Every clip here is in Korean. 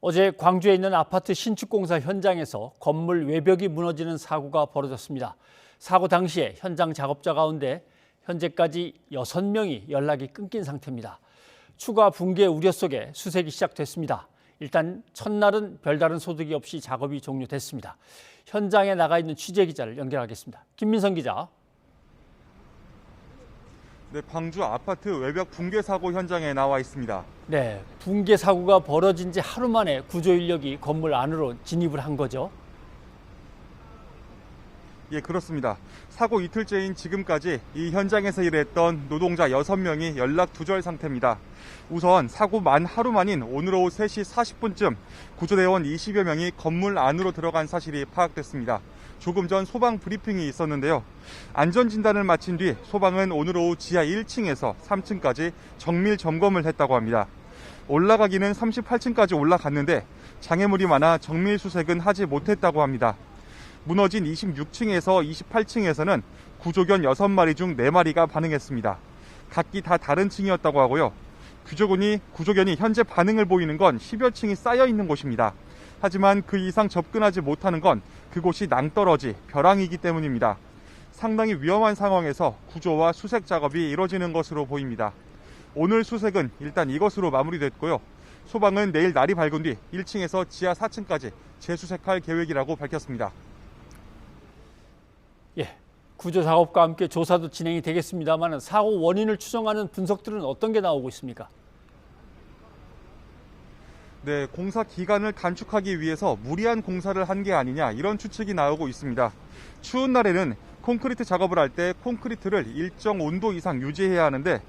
어제 광주에 있는 아파트 신축 공사 현장에서 건물 외벽이 무너지는 사고가 벌어졌습니다. 사고 당시에 현장 작업자 가운데 현재까지 6명이 연락이 끊긴 상태입니다. 추가 붕괴 우려 속에 수색이 시작됐습니다. 일단 첫날은 별다른 소득이 없이 작업이 종료됐습니다. 현장에 나가 있는 취재기자를 연결하겠습니다. 김민성 기자. 네, 광주 아파트 외벽 붕괴 사고 현장에 나와 있습니다. 네, 붕괴 사고가 벌어진 지 하루 만에 구조 인력이 건물 안으로 진입을 한 거죠. 예, 그렇습니다. 사고 이틀째인 지금까지 이 현장에서 일했던 노동자 6명이 연락 두절 상태입니다. 우선 사고 만 하루 만인 오늘 오후 3시 40분쯤 구조대원 20여 명이 건물 안으로 들어간 사실이 파악됐습니다. 조금 전 소방 브리핑이 있었는데요. 안전진단을 마친 뒤 소방은 오늘 오후 지하 1층에서 3층까지 정밀 점검을 했다고 합니다. 올라가기는 38층까지 올라갔는데 장애물이 많아 정밀 수색은 하지 못했다고 합니다. 무너진 26층에서 28층에서는 구조견 6마리 중 4마리가 반응했습니다. 각기 다 다른 층이었다고 하고요. 구조견이 현재 반응을 보이는 건 10여 층이 쌓여 있는 곳입니다. 하지만 그 이상 접근하지 못하는 건 그곳이 낭떠러지, 벼랑이기 때문입니다. 상당히 위험한 상황에서 구조와 수색 작업이 이뤄지는 것으로 보입니다. 오늘 수색은 일단 이것으로 마무리됐고요. 소방은 내일 날이 밝은 뒤 1층에서 지하 4층까지 재수색할 계획이라고 밝혔습니다. 예, 구조 작업과 함께 조사도 진행이 되겠습니다만 사고 원인을 추정하는 분석들은 어떤 게 나오고 있습니까? 네, 공사 기간을 단축하기 위해서 무리한 공사를 한 게 아니냐 이런 추측이 나오고 있습니다. 추운 날에는 콘크리트 작업을 할 때 콘크리트를 일정 온도 이상 유지해야 하는데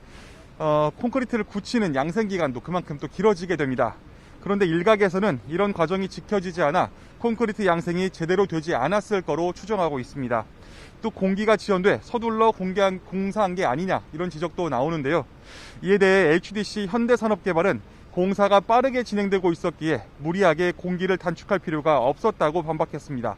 콘크리트를 굳히는 양생 기간도 그만큼 또 길어지게 됩니다. 그런데 일각에서는 이런 과정이 지켜지지 않아 콘크리트 양생이 제대로 되지 않았을 거로 추정하고 있습니다. 또 공기가 지연돼 서둘러 공사한 게 아니냐 이런 지적도 나오는데요. 이에 대해 HDC 현대산업개발은 공사가 빠르게 진행되고 있었기에 무리하게 공기를 단축할 필요가 없었다고 반박했습니다.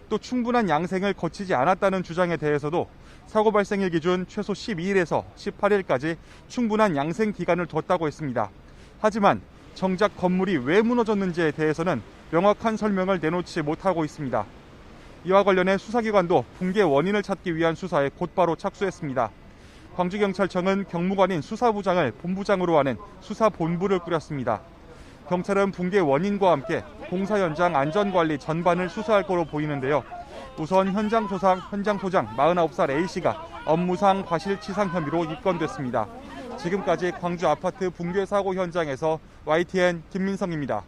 또 충분한 양생을 거치지 않았다는 주장에 대해서도 사고 발생일 기준 최소 12일에서 18일까지 충분한 양생 기간을 뒀다고 했습니다. 하지만 정작 건물이 왜 무너졌는지에 대해서는 명확한 설명을 내놓지 못하고 있습니다. 이와 관련해 수사기관도 붕괴 원인을 찾기 위한 수사에 곧바로 착수했습니다. 광주경찰청은 경무관인 수사부장을 본부장으로 하는 수사본부를 꾸렸습니다. 경찰은 붕괴 원인과 함께 공사 현장 안전관리 전반을 수사할 거로 보이는데요. 우선 현장 소장 49살 A씨가 업무상 과실치상 혐의로 입건됐습니다. 지금까지 광주 아파트 붕괴 사고 현장에서 YTN 김민성입니다.